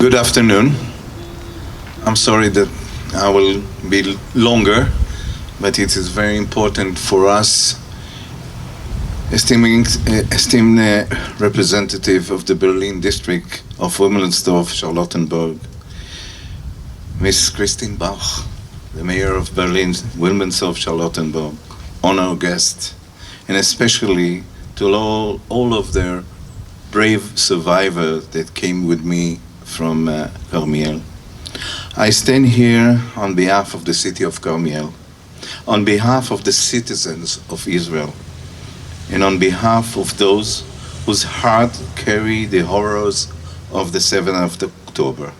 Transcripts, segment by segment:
Good afternoon. I'm sorry that I will be longer, but it is very important for us, esteemed representative of the Berlin district of Wilmersdorf, Charlottenburg, Miss Christine Bach, the mayor of Berlin, Wilmersdorf, Charlottenburg, honor guest, and especially to all of their brave survivors that came with me from Karmiel. I stand here on behalf of the city of Karmiel, on behalf of the citizens of Israel, and on behalf of those whose heart carry the horrors of the 7th of October.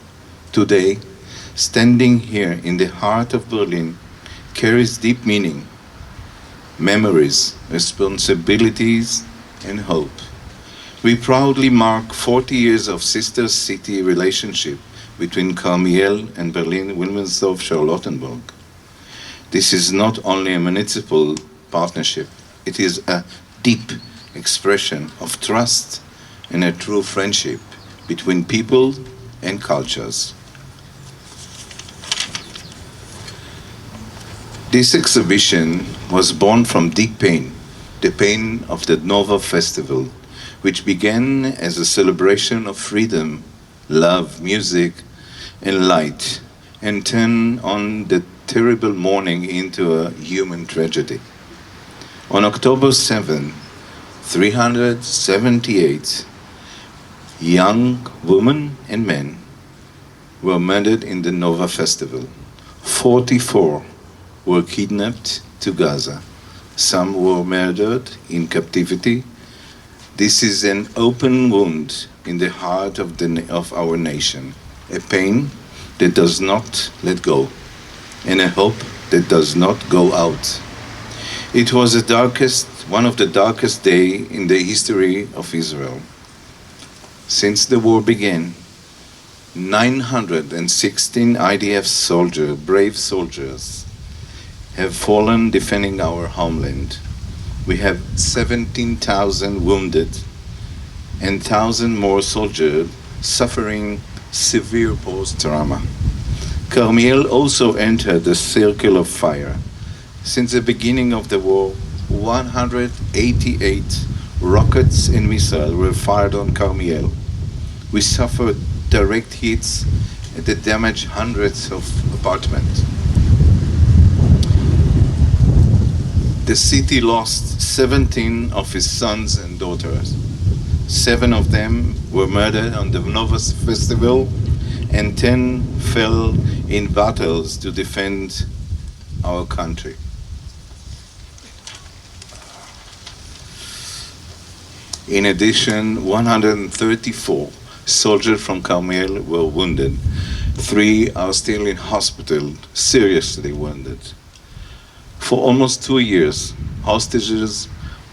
Today, standing here in the heart of Berlin carries deep meaning, memories, responsibilities, and hope. We proudly mark 40 years of sister city relationship between Karmiel and Berlin-Wilmersdorf, Charlottenburg. This is not only a municipal partnership, it is a deep expression of trust and a true friendship between people and cultures. This exhibition was born from deep pain, the pain of the Nova Festival, which began as a celebration of freedom, love, music, and light, and turned on the terrible mourning into a human tragedy. On October 7, 378 young women and men were murdered in the Nova Festival. 44 were kidnapped to Gaza. Some were murdered in captivity. This is an open wound in the heart of our nation, a pain that does not let go, and a hope that does not go out. It was one of the darkest days in the history of Israel. Since the war began, 916 IDF soldiers, brave soldiers, have fallen defending our homeland. We have 17,000 wounded and 1,000 more soldiers suffering severe post-trauma. Karmiel also entered the circle of fire. Since the beginning of the war, 188 rockets and missiles were fired on Karmiel. We suffered direct hits that damaged hundreds of apartments. The city lost 17 of his sons and daughters. 7 of them were murdered on the Nova Festival, and 10 fell in battles to defend our country. In addition, 134 soldiers from Karmiel were wounded. 3 are still in hospital, seriously wounded. For almost 2 years, hostages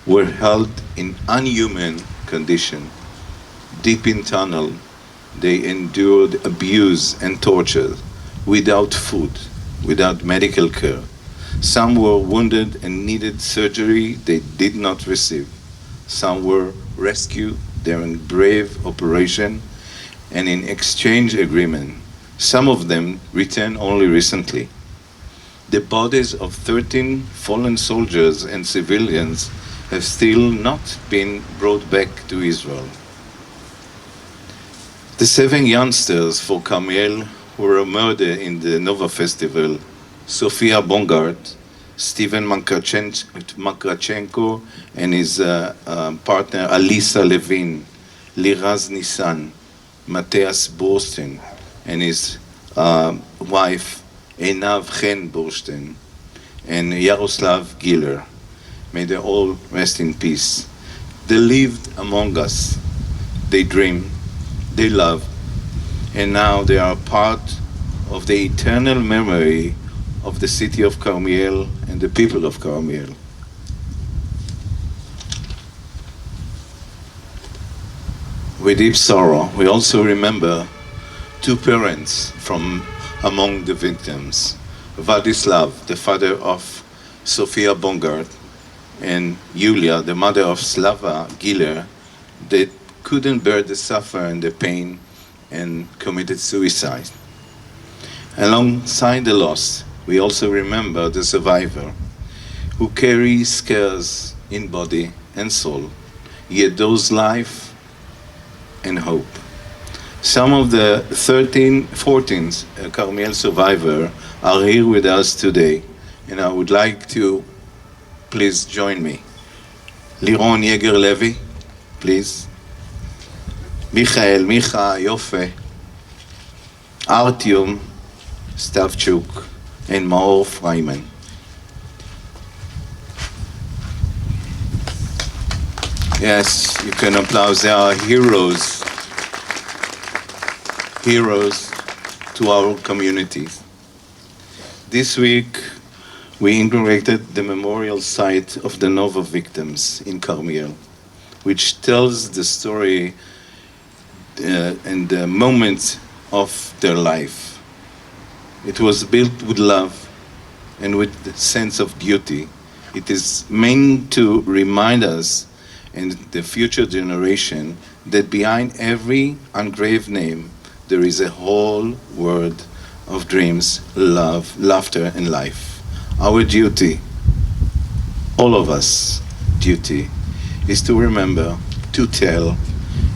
were held in inhuman condition. Deep in tunnel, they endured abuse and torture, without food, without medical care. Some were wounded and needed surgery they did not receive. Some were rescued during brave operation and in exchange agreement. Some of them returned only recently. The bodies of 13 fallen soldiers and civilians have still not been brought back to Israel. The 7 youngsters for Karmiel who were murdered in the Nova Festival, Sofia Bongard, Steven Makrachenko and his partner Alisa Levin, Liraz Nissan, Matthias Borsten and his wife Einav Chen Borsten, and Yaroslav Giller. May they all rest in peace. They lived among us. They dreamed, they loved, and now they are part of the eternal memory of the city of Karmiel and the people of Karmiel. With deep sorrow, we also remember 2 parents from among the victims. Vladislav, the father of Sofia Bongard, and Yulia, the mother of Slava Giller, that couldn't bear the suffering and the pain and committed suicide. Alongside the loss, we also remember the survivor who carries scars in body and soul, yet those life and hope. Some of the 14 Karmiel survivors are here with us today, and I would like to please join me. Liron Yeger-Levy, please. Michael, Micha, Yofe, Artyom Stavchuk, and Maor Freiman. Yes, you can applaud. They are heroes to our communities. This week, we inaugurated the memorial site of the Nova victims in Karmiel, which tells the story and the moments of their life. It was built with love and with the sense of duty. It is meant to remind us and the future generation that behind every engraved name there is a whole world of dreams, love, laughter, and life. Our duty, all of us, duty, is to remember, to tell,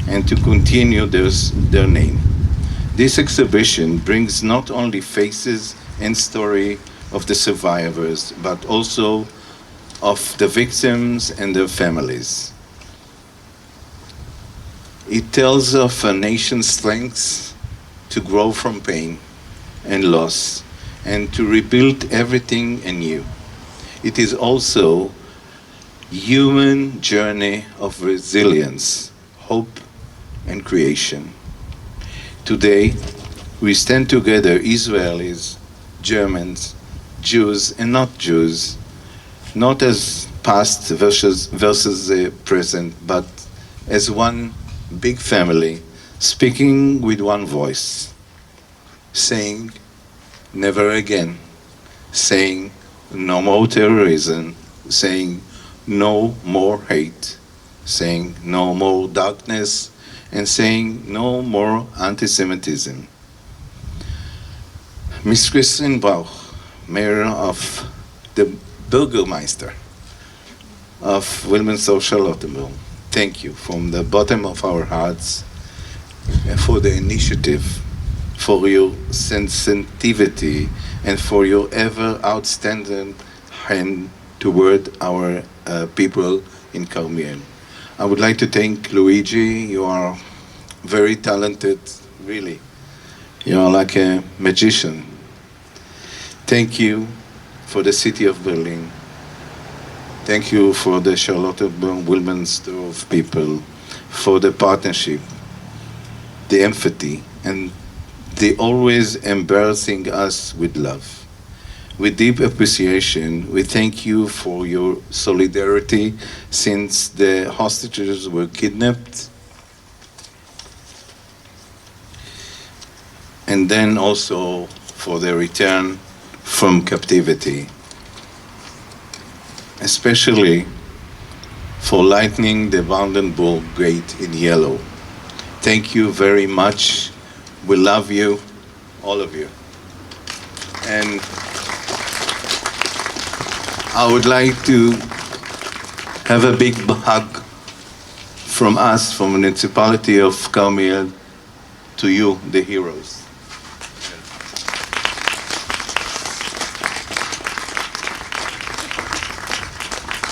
and to continue their name. This exhibition brings not only faces and story of the survivors, but also of the victims and their families. It tells of a nation's strength to grow from pain and loss and to rebuild everything anew. It is also human journey of resilience, hope, and creation. Today, we stand together, Israelis, Germans, Jews and not Jews, not as past versus present, but as one big family, speaking with one voice, saying, never again, saying, no more terrorism, saying, no more hate, saying, no more darkness, and saying, no more anti-Semitism. Ms. Christine Bauch, Mayor of the Bürgermeister of Wilmersdorf, Charlottenburg, thank you from the bottom of our hearts for the initiative, for your sensitivity, and for your ever outstanding hand toward our people in Karmiel. I would like to thank Luigi. You are very talented, really. You are like a magician. Thank you for the city of Berlin. Thank you for the Charlottenburg-Wilmersdorf people, for the partnership, the empathy, and the always embracing us with love. With deep appreciation, we thank you for your solidarity since the hostages were kidnapped, and then also for their return from captivity, especially for lighting the Brandenburg Gate in yellow. Thank you very much. We love you, all of you. And I would like to have a big hug from us, from the municipality of Karmiel, to you, the heroes.